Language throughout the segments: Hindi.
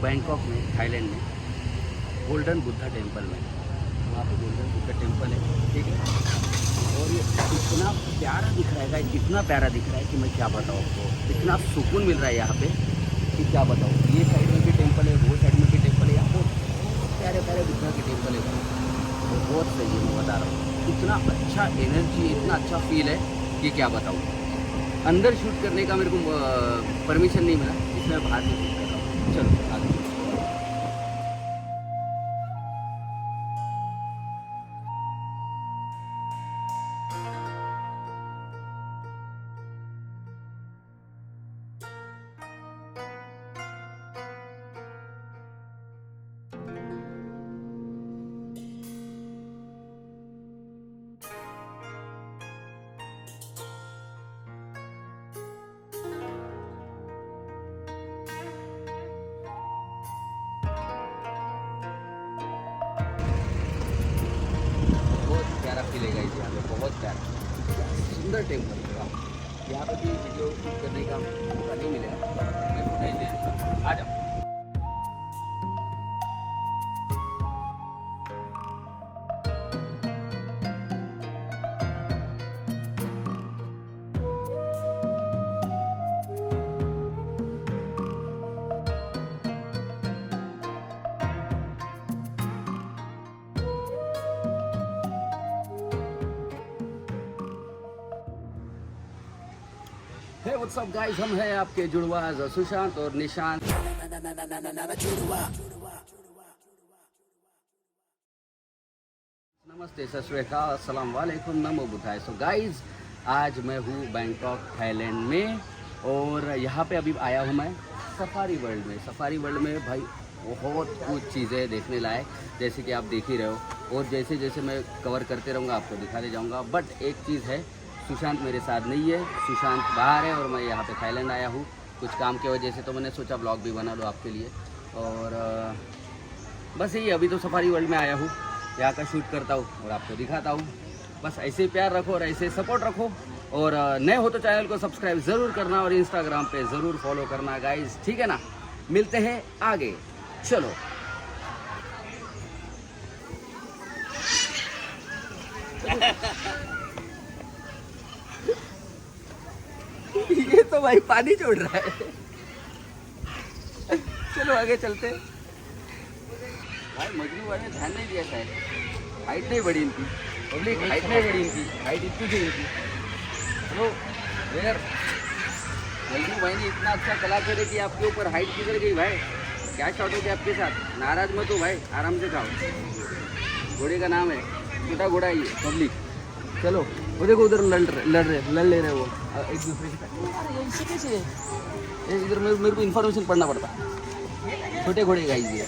बैंकॉक में, थाईलैंड में, गोल्डन बुद्धा टेम्पल में। वहाँ पे गोल्डन बुद्धा टेम्पल है, ठीक है। और ये इतना प्यारा दिख रहा है गाइस, इतना प्यारा दिख रहा है कि मैं क्या बताऊँ आपको। इतना सुकून मिल रहा है यहाँ पे कि क्या बताऊँ। ये साइड में भी टेम्पल है, वो साइड में भी टेम्पल है। यहाँ बहुत प्यारे प्यारे बुद्धा के टेम्पल है, बहुत सही है, मैं बता रहा हूँ। इतना अच्छा एनर्जी, इतना अच्छा फील है कि क्या बताऊँ। अंदर शूट करने का मेरे को परमिशन नहीं मिला, इसलिए मैं बाहर से शूट कर रहा हूँ। चलो आगे। बहुत प्यारा फील है गाइस, यहाँ पे बहुत प्यारा सुंदर टेम्पल है। यहाँ पे भी वीडियो शूट करने का मौका नहीं मिलेगा, मैं फुटेज ले लूँगा। आ जाओ। हे व्हाट्स अप गाइस, हम हैं आपके जुड़वा सुशांत और निशांत। नमस्ते, सत श्री अकाल, अस्सलाम वालेकुम, नमो बुद्धाय। सो गाइस, आज मैं हूँ बैंकॉक थाईलैंड में और यहाँ पे अभी आया हूँ मैं सफारी वर्ल्ड में। सफारी वर्ल्ड में भाई बहुत कुछ चीज़ें देखने लायक, जैसे कि आप देख ही रहे हो। और जैसे जैसे मैं कवर करते रहूँगा आपको दिखाते जाऊँगा। बट एक चीज़ है, सुशांत मेरे साथ नहीं है, सुशांत बाहर है और मैं यहाँ पे थाईलैंड आया हूँ कुछ काम की वजह से। तो मैंने सोचा ब्लॉग भी बना लो आपके लिए। और बस यही, अभी तो सफारी वर्ल्ड में आया हूँ, यहाँ का शूट करता हूँ और आपको दिखाता हूँ। बस ऐसे ही प्यार रखो और ऐसे सपोर्ट रखो। और नए हो तो चैनल को सब्सक्राइब ज़रूर करना और इंस्टाग्राम पे ज़रूर फॉलो करना गाइज, ठीक है ना। मिलते हैं आगे, चलो। ये तो भाई पानी छोड़ रहा है। चलो आगे चलते। भाई मजनू वाले ध्यान नहीं दिया शायद, हाइट नहीं बढ़ी इनकी, पब्लिक हाइट नहीं बढ़ी इनकी, हाइट इतनी थी इनकी। चलो यार, मजनू भाई ने इतना अच्छा कलाकार है कि आपके ऊपर हाइट किधर गई भाई। क्या शॉट हो गया आपके साथ, नाराज मत हो भाई, आराम से खाओ। घोड़े का नाम है, छोटा घोड़ा ही है पब्लिक। चलो वो देखो उधर लड़ ले रहे वो एक दूसरे से। कैसे इधर मेरे को इन्फॉर्मेशन पढ़ना पड़ता। छोटे घोड़े गाइस ये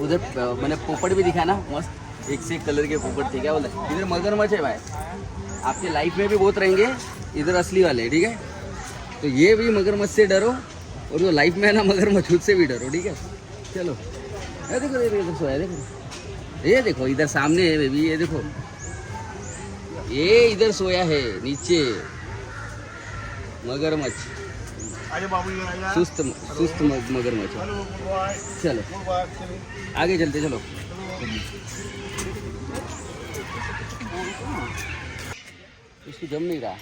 उधर मैंने पोपट भी दिखा ना, मस्त एक से एक कलर के पोपट थे। क्या बोलते हैं, इधर मगरमच्छ है भाई। आपके लाइफ में भी बहुत रहेंगे इधर असली वाले, ठीक है। तो ये भी मगरमच्छ से डरो और जो लाइफ में है ना मगरमच्छ, उससे भी डरो, ठीक है। चलो ये देखो, इधर सोया, देखो ये देखो, इधर सामने है बेबी, ये देखो ये इधर सोया है नीचे मगरमच्छ, सुस्त मगरमच्छ। चलो आगे चलते, चलो। इसको जम नहीं रहा।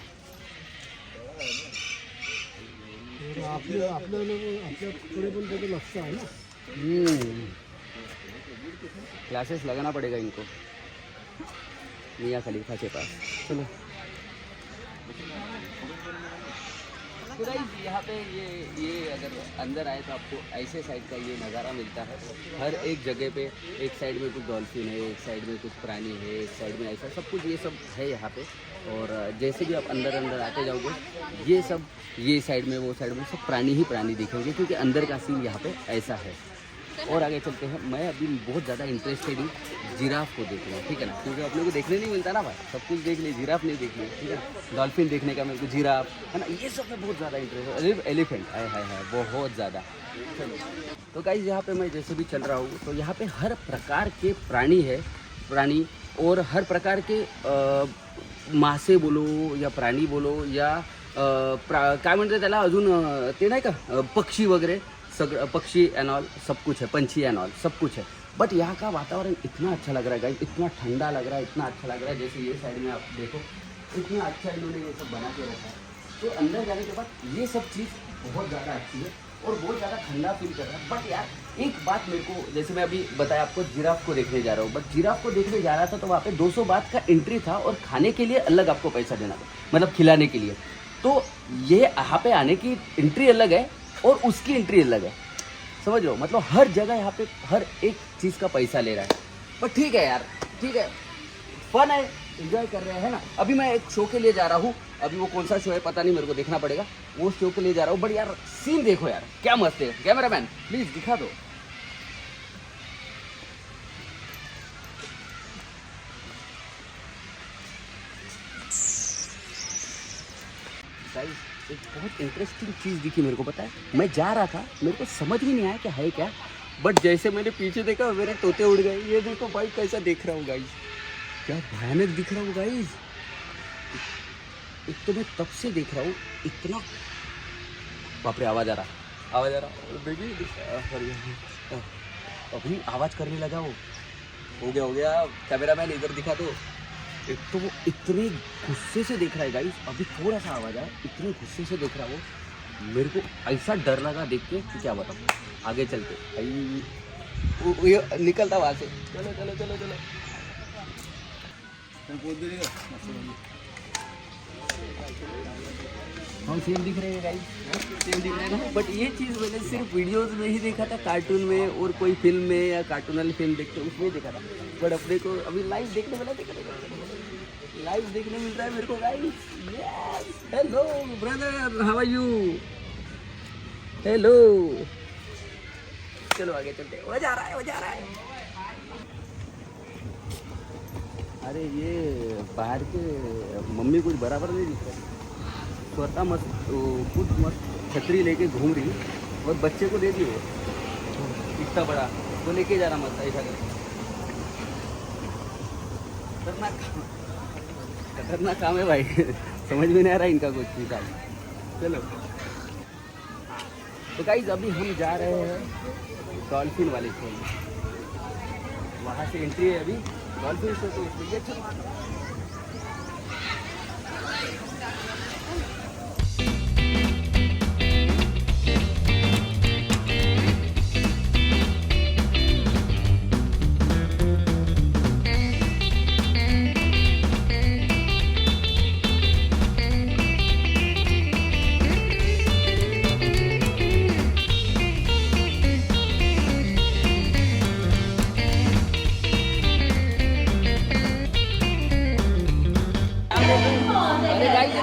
क्लासेस लगाना पड़ेगा इनको मियाँ खलीफा के पास। चलो तो गाइस, यहाँ पे ये अगर अंदर आए तो आपको ऐसे साइड का ये नज़ारा मिलता है। हर एक जगह पे एक साइड में कुछ डॉल्फिन है, एक साइड में कुछ प्राणी है, एक साइड में ऐसा सब कुछ ये सब है यहाँ पे। और जैसे भी आप अंदर आते जाओगे, ये सब ये साइड में वो साइड में सब प्राणी ही प्राणी दिखेंगे, क्योंकि अंदर का सीन यहाँ पे ऐसा है। और आगे चलते हैं। मैं अभी बहुत ज़्यादा इंटरेस्टेड हूँ जिराफ को देखना, ठीक है ना, क्योंकि अपने को देखने नहीं मिलता ना भाई। सब कुछ देख लिए, जिराफ नहीं देख लिए, ठीक है। डॉल्फिन देखने का मेरे को, जिराफ है ना, ये सब में बहुत ज़्यादा इंटरेस्ट है। एलिफेंट है बहुत ज़्यादा। तो गाइस, यहाँ पे मैं जैसे भी चल रहा हूँ तो यहाँ पे हर प्रकार के प्राणी और हर प्रकार के मासे बोलो या प्राणी बोलो या काय म्हणतात त्याला अजून ते नाही का, पक्षी वगैरे पक्षी एंड ऑल सब कुछ है, पंछी एंड ऑल सब कुछ है। बट यहाँ का वातावरण इतना अच्छा लग रहा है गाइस, इतना ठंडा लग रहा है, इतना अच्छा लग रहा है। जैसे ये साइड में आप देखो इतना अच्छा इन्होंने ये सब बना के रखा है। तो अंदर जाने के बाद ये सब चीज़ बहुत ज़्यादा अच्छी है और बहुत ज़्यादा ठंडा फील कर रहा है। बट यार एक बात मेरे को, जैसे मैं अभी बताया आपको जिराफ को देखने जा रहा हूँ, बट जिराफ को देखने जा रहा था तो वहाँ पे 200 बात का एंट्री था और खाने के लिए अलग आपको पैसा देना था, मतलब खिलाने के लिए। तो ये यहाँ पे आने की एंट्री अलग है और उसकी एंट्री अलग है, समझ लो। मतलब हर जगह यहाँ पे हर एक चीज़ का पैसा ले रहा है। बट ठीक है यार, ठीक है, फन है, एंजॉय कर रहे हैं ना। अभी मैं एक शो के लिए जा रहा हूँ, अभी वो कौन सा शो है पता नहीं, मेरे को देखना पड़ेगा। वो शो के लिए जा रहा हूँ। बट यार सीन देखो यार क्या मस्त है। कैमरामैन प्लीज दिखा दो। एक बहुत इंटरेस्टिंग चीज़ दिखी मेरे को, पता है। मैं जा रहा था, मेरे को समझ ही नहीं आया कि है क्या, बट जैसे मैंने पीछे देखा मेरे तोते उड़ गए। ये देखो भाई कैसा देख रहा हूँ गाइस, क्या भयानक दिख रहा हूँ गाइस। एक तो मैं तब से देख रहा हूँ इतना, बाप रे आवाज़ आ रहा, आवाज़ आ रहा बेबी। अभी आवाज़ करने लगा वो, हो गया। कैमरामैन इधर दिखा दो। एक तो वो इतने गुस्से से देख रहा है गाइस, अभी थोड़ा सा आवाज़ आया, इतने गुस्से से देख रहा है वो। मेरे को ऐसा डर लगा देख के कि क्या बताऊँ। आगे चलते ये निकलता वहाँ से। चलो चलो चलो चलो। हम सेम दिख रहे हैं गाइस, सेम दिख रहे हैं ना। बट ये चीज़ मैंने सिर्फ वीडियोस में ही देखा था, कार्टून में और कोई फिल्म में या कार्टून वाली फिल्म देखते उसमें देखा था। बट अपने को अभी लाइव देखने वाला लाइव देखने मिल रहा है मेरे को guys. Yes, hello brother, how are you? Hello, चलो आगे चलते हैं। वो जा रहा है। अरे ये बाहर के मम्मी कुछ बराबर नहीं दिख रहा, स्वतः मस्त खुद मस्त छतरी लेके घूम रही और बच्चे को दे दी वो इतना बड़ा, वो लेके जा रहा मस्त ऐसा कर। खतरनाक काम है भाई। समझ में नहीं आ रहा इनका कुछ भी काम। चलो तो गाइस अभी हम जा रहे हैं डॉल्फिन वाले शो में, वहाँ से एंट्री है अभी डॉल्फिन शो, तो इसलिए चलो।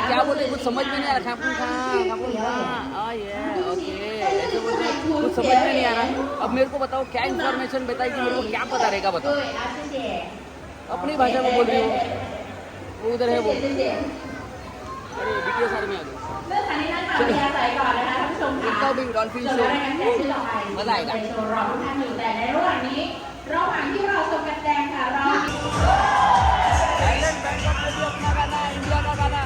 क्या बोलते कुछ समझ में नहीं आ रहा। ओके ऐसे बोलते कुछ समझ में नहीं आ रहा। अब मेरे को बताओ क्या इन्फॉर्मेशन बताएगी, मेरे को क्या पता रहेगा बताओ। अपनी भाषा में बोल रही हूँ, वो उधर है वो। अरे वीडियो सारे में आ गए। देखता हूँ डॉल्फिन शो, मजा आएगा। अपना गाना इंडिया का गाना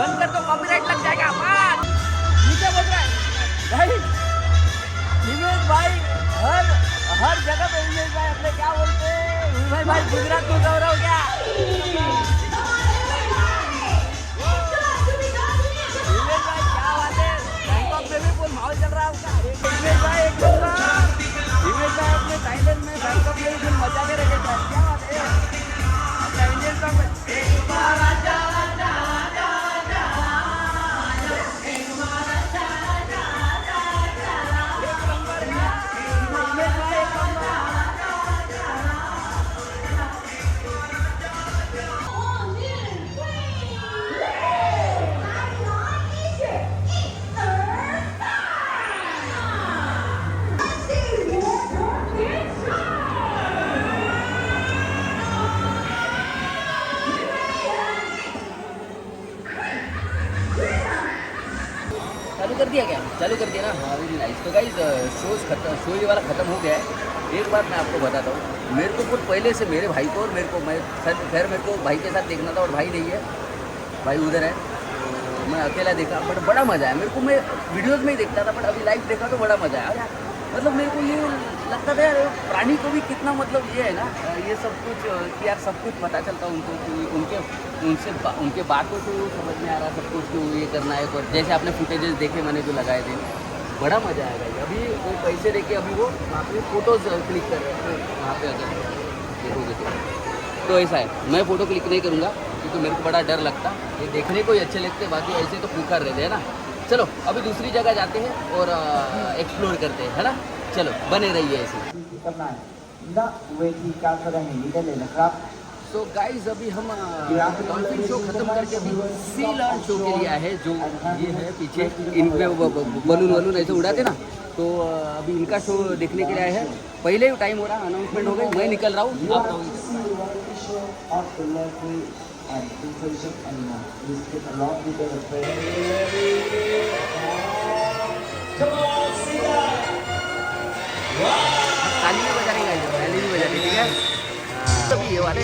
बंद कर दो, कॉपीराइट लग जाएगा। नीचे बोल रहा है भाई हिमेश भाई, हर जगह पे हिमेश भाई अपने क्या बोलते हैं भाई गुजरात को गौरव क्या। हिमेश भाई क्या बात है, बैंकॉक में भी फुल माहौल चल रहा है उसका। हिमेश भाई एक हिमेश भाई अपने थाईलैंड में बैंकॉक में भी फुल मजा के रखे थे। क्या बात है, अपना इंडियन सॉन्ग कर दिया क्या? चालू कर दिया ना? हाँ वेरी नाइस। तो गाइस शो ये वाला ख़त्म हो गया है। एक बात मैं आपको बताता हूँ, मेरे को कुछ पहले से मेरे भाई को और मैं खैर मेरे को भाई के साथ देखना था और भाई नहीं है, भाई उधर है, तो मैं अकेला देखा, बट बड़ा मज़ा आया मेरे को। मैं वीडियोज़ में ही देखता था, बट अभी लाइव देखा तो बड़ा मज़ा आया यार। मतलब मेरे को ये लगता था यार, प्राणी को भी कितना मतलब ये है ना, ये सब कुछ कि यार सब कुछ पता चलता उनको कि उनके बातों से वो समझ में आ रहा सब कुछ कि ये करना है। और जैसे आपने फुटेजेस देखे मैंने जो लगाए थे, बड़ा मज़ा आएगा। अभी वो पैसे देके अभी वो वहाँ पे फ़ोटोज़ क्लिक कर रहे हैं, तो वहाँ पे अगर देखोगे तो ऐसा है। मैं फ़ोटो क्लिक नहीं करूँगा क्योंकि मेरे को बड़ा डर लगता, ये देखने को ही अच्छे लगते, बाकी ऐसे तो पुकार रहते हैं ना। चलो अभी दूसरी जगह जाते हैं और एक्सप्लोर करते हैं, है ना। चलो बने रहिए ऐसे। सो गाइज अभी हम डॉल्फिन शो खत्म करके अभी सी लॉन्च शो के लिए आए हैं, जो ये है पीछे, इन पे बलून ऐसे उड़ाते ना, तो अभी इनका शो देखने के लिए आए हैं। पहले ही टाइम हो रहा, अनाउंसमेंट हो गई, मैं निकल रहा हूँ, आप लोग ताली भी बजा रही है, ताली भी बजा रही, ठीक है। तभी ये वाले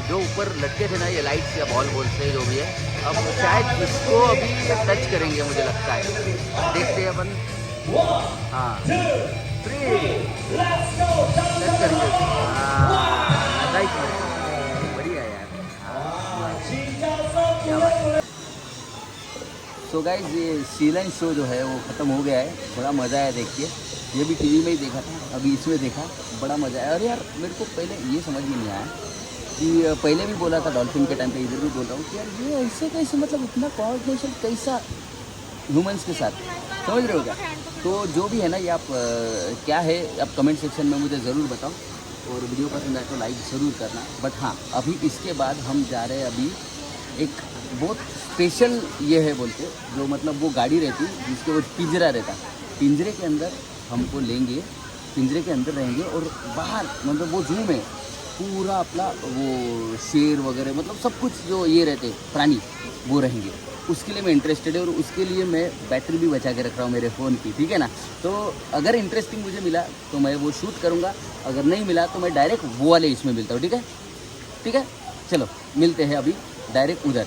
जो ऊपर लटके थे ना, ये लाइट्स या बॉल से जो भी है, अब शायद इसको अभी टच करेंगे मुझे लगता है, देखते हैं अपन। हाँ 3 टच करेंगे, बढ़िया यार। सो गाइज ये सीलन शो जो है वो ख़त्म हो गया है, बड़ा मज़ा आया देख के। ये भी टीवी में ही देखा था, अभी इसमें देखा, बड़ा मज़ा आया। और यार मेरे को पहले ये समझ में नहीं आया कि पहले भी बोला था डॉल्फिन के टाइम पे, इधर भी बोल रहा हूँ कि यार ये ऐसे कैसे, मतलब इतना कोऑर्डिनेशन कैसा ह्यूमंस के साथ, समझ रहे हो क्या? तो जो भी है ना ये आप क्या है आप कमेंट सेक्शन में मुझे ज़रूर बताओ, और वीडियो पसंद आए तो लाइक ज़रूर करना। बट हाँ अभी इसके बाद हम जा रहे हैं अभी एक बहुत स्पेशल ये है बोलते, जो मतलब वो गाड़ी रहती जिसके वो पिंजरा रहता, पिंजरे के अंदर हमको लेंगे, पिंजरे के अंदर रहेंगे और बाहर मतलब वो जू में पूरा अपना वो शेर वगैरह मतलब सब कुछ जो ये रहते प्राणी वो रहेंगे। उसके लिए मैं इंटरेस्टेड है और उसके लिए मैं बैटरी भी बचा के रख रहा हूँ मेरे फ़ोन की, ठीक है ना। तो अगर इंटरेस्टिंग मुझे मिला तो मैं वो शूट करूँगा, अगर नहीं मिला तो मैं डायरेक्ट वो वाले इसमें मिलता हूँ, ठीक है, ठीक है। चलो मिलते हैं अभी डायरेक्ट उधर।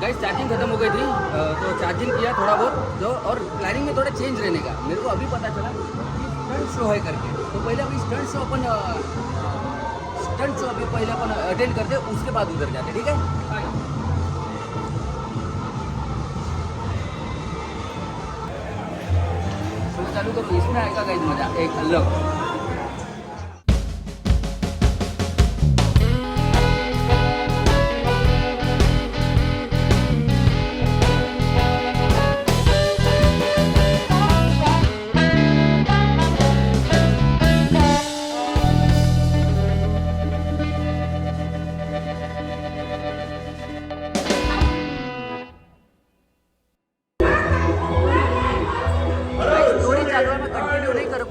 गाइस चार्जिंग खत्म हो गई थी, तो चार्जिंग किया थोड़ा बहुत जो, और प्लानिंग में थोड़ा चेंज रहने का मेरे को अभी पता चला कि स्टंट शो है करके। तो पहले अभी स्टंट शो अभी पहले अपन अटेंड करते, उसके बाद उधर जाते, ठीक है। शो चालू करो, इसमें आएगा गाइस मजा एक अलग।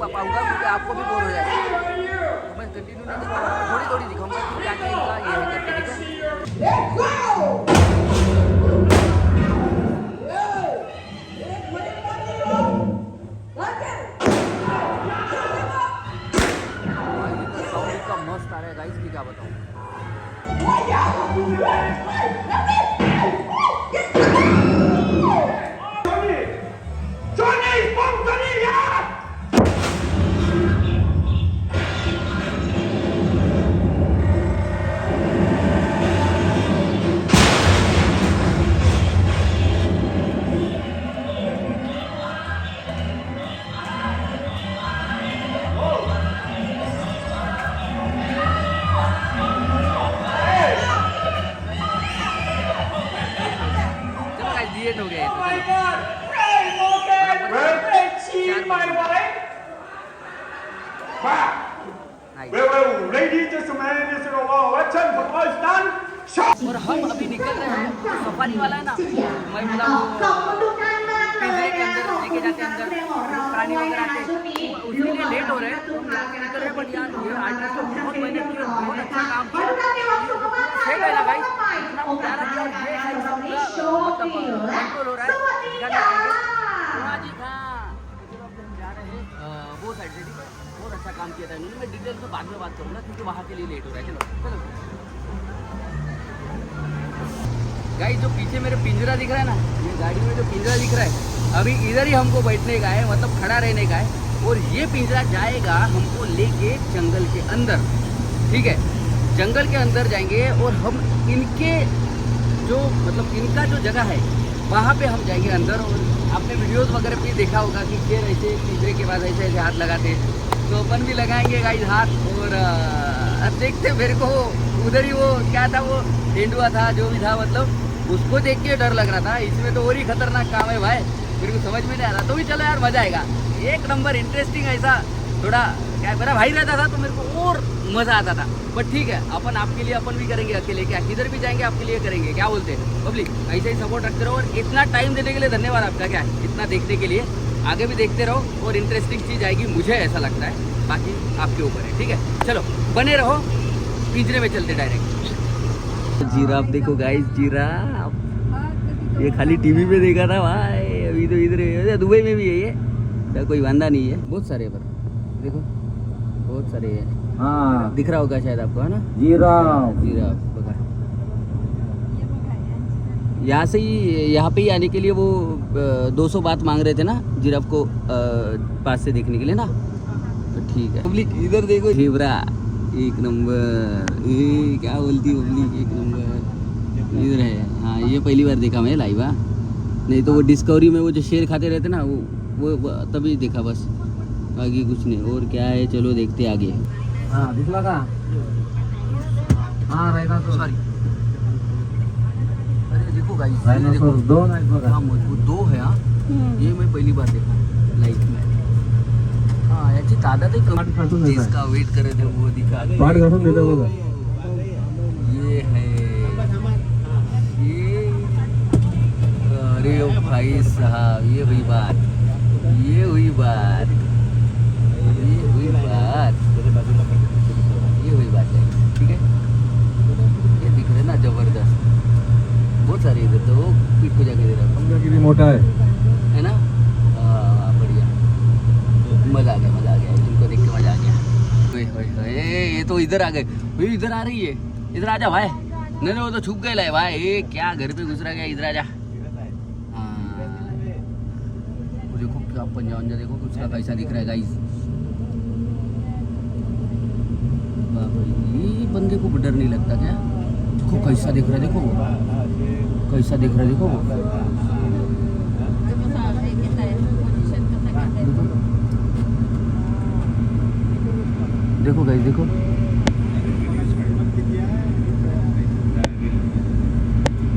पाऊंगा क्योंकि आपको भी बोर हो जाएगा, तो मैं कंटिन्यू नहीं दिखाऊंगा, थोड़ी थोड़ी दिखाऊंगा कि क्या क्या इनका ये है करके, ठीक है। साउंड का मस्त आ रहा है गाइस की क्या बताऊं। हो गया और हम अभी निकल रहे हैं। सफारी वाला है ना, मैं बोला पिंजरे के अंदर लेके जाते हैं, अंदर प्राणी वगैरह आते, उसके लिए लेट हो रहे हैं तो निकल रहे। बट यार ये आर्टिस्ट को बहुत मेहनत की, बहुत अच्छा काम किया है ना भाई, इतना प्यारा किया, मतलब कंट्रोल हो रहा है। काम किया था इन्होंने, मैं डिटेल में बाद में बात करूँगा क्योंकि वहाँ के लिए लेट हो रहा है। चलो चलो गाइस, जो पीछे मेरे पिंजरा दिख रहा है ना, ये गाड़ी में जो पिंजरा दिख रहा है, अभी इधर ही हमको बैठने का है, मतलब खड़ा रहने का है। और ये पिंजरा जाएगा हमको लेके जंगल के अंदर, ठीक है। जंगल के अंदर जाएंगे और हम इनके जो मतलब इनका जो जगह है वहाँ पे हम जाएंगे अंदर। और आपने वीडियोस वगैरह पे देखा होगा कि शेर ऐसे पिंजरे के बाद ऐसे ऐसे हाथ लगाते, तो अपन भी लगाएंगे गाइस हाथ। और देखते मेरे को उधर ही वो क्या था, वो तेंदुआ था जो भी था, मतलब उसको देख के डर लग रहा था। इसमें तो और ही खतरनाक काम है भाई, मेरे को समझ में नहीं आ रहा। तो भी चलो यार, मजा आएगा, एक नंबर इंटरेस्टिंग। ऐसा थोड़ा क्या मेरा भाई रहता था तो मेरे को और मज़ा आता था। बट ठीक है, अपन आपके लिए अपन भी करेंगे, अकेले क्या किधर भी जाएंगे आपके लिए करेंगे, क्या बोलते हैं पब्लिक। ऐसे ही सपोर्ट रखते रहो और इतना टाइम देने के लिए धन्यवाद आपका, क्या इतना देखने के लिए। आगे भी देखते रहो और इंटरेस्टिंग चीज़ आएगी, मुझे ऐसा लगता है, बाकी आपके ऊपर है, ठीक है। चलो बने रहो, पिंजरे में चलते डायरेक्ट। जिराफ देखो गाइस, जिराफ ये खाली टीवी पे देखा था भाई, अभी तो इधर दुबई में भी है ये, कोई वांदा नहीं है। बहुत सारे पर देखो, बहुत सारे हैं। हाँ दिख रहा होगा शायद आपको, है ना, जिराफ। जिराफ बघा, यहाँ से ही, यहाँ पे ही आने के लिए वो 200 बात मांग रहे थे ना जिराफ को पास से देखने के लिए ना, तो ठीक है। पब्लिक इधर देखो, झीब्रा एक नंबर, क्या बोलती पब्लिक, एक नंबर इधर है। हाँ ये पहली बार देखा मैं लाइव, नहीं तो वो डिस्कवरी में वो जो शेर खाते रहते ना, वो तभी देखा बस, आगे कुछ नहीं। और क्या है, चलो देखते आगे। हाँ दिखला का, हाँ रहेगा तो सॉरी। अरे देखो गाइस, देखो दो ना, हाँ वो दो है। हाँ ये मैं पहली बार देखा लाइफ में। हाँ याची तादाद एक जिसका वेट कर रहे थे वो दिखा, ये है ये। अरे भाई साहब, ये हुई बात, ये हुई बात, ये हुई बात, ये हुई बात है, ठीक है। ये दिख रहे ना जबरदस्त, बहुत सारे इधर तो पीठ को जाके दे रहा है, मोटा है ना। हाँ बढ़िया, मजा आ गया, मजा आ गया, इनको देख के मजा आ गया। ये तो इधर आ गए, इधर आ रही है, इधर आ जा भाई। नहीं वो तो छुप गए लाए भाई, ये क्या घर पे घुस रहा गया, इधर आ जा। देखो क्या पंजा वंजा, देखो उसका कैसा दिख रहा है गाइस। ये बंदे को डर नहीं लगता क्या, देखो कैसा दिख रहा है, देखो कैसा दिख रहा है, देखो देखो गाइस, देखो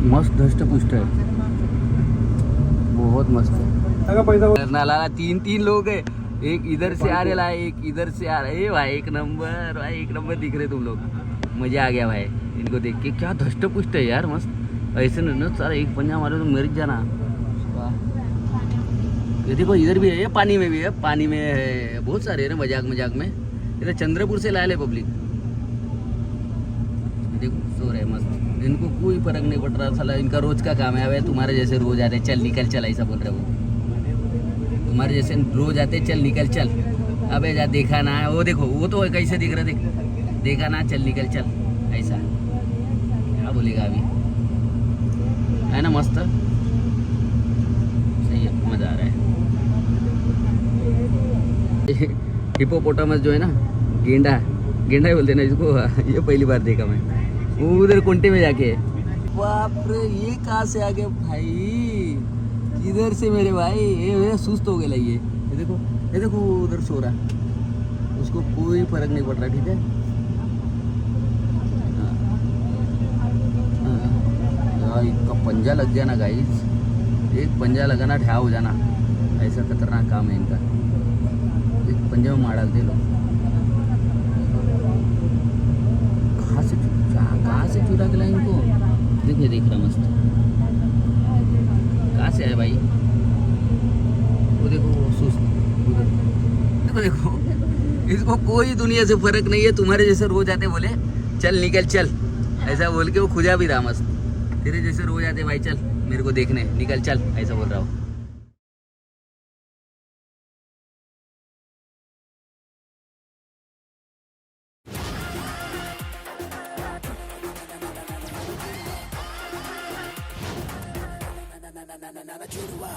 मस्त धष्ट पुष्ट है, बहुत मस्त है। नाला तीन लोग है, एक इधर से आ रहा है, एक इधर से आ रहा है भाई। एक नंबर भाई, एक नंबर दिख रहे तुम लोग, मजा आ गया भाई इनको देख के। क्या धष्ट पुष्ट है यार, मस्त। ऐसे ना सारा एक पंजा मारे तो मर जाना। ये देखो इधर भी है, ये पानी में भी है, पानी में है, बहुत सारे है ना, मजाक मजाक में। इधर चंद्रपुर से लाए पब्लिक, देखो सो रहे मस्त, इनको कोई फर्क नहीं पड़ रहा। साला इनका रोज का काम है। अब तुम्हारे जैसे रोज आते चल निकल चल, ऐसा बोल रहे वो, तुम्हारे जैसे रोज आते चल निकल चल। अबे जा देखा ना, वो देखो वो तो कैसे दिख रहा, देख देखा ना, चल निकल चल, ऐसा क्या बोलेगा अभी, है ना, मस्त सही है, मजा आ रहा है। हिपोपोटामस जो है ना, गेंडा, गेंडा ही बोलते हैं ना इसको, ये पहली बार देखा मैं, वो उधर कोंटे में जाके। बाप रे, ये कहाँ से आ गया भाई, इधर से मेरे भाई, ये सुस्त हो गया ये देखो, ये देखो उधर सो रहा, उसको कोई फर्क नहीं पड़ रहा, ठीक है। इसका पंजा लग गया ना गाइस, एक पंजा लगाना ठा हो जाना, ऐसा खतरनाक काम है इनका। एक पंजे में मार डालते लोग, कहाँ से चुरा के लाए इनको, देखिए देख रहा मस्त, कहाँ से आए भाई, वो देखो वो सुस्त, देखो देखो, इसको कोई दुनिया से फर्क नहीं है। तुम्हारे जैसे रोज आते बोले चल निकल चल, ऐसा बोल के वो खुजा भी रहा मस्त। तेरे जैसे रोज आते भाई चल मेरे को देखने, निकल चल, ऐसा बोल रहा हूँ। जुड़वा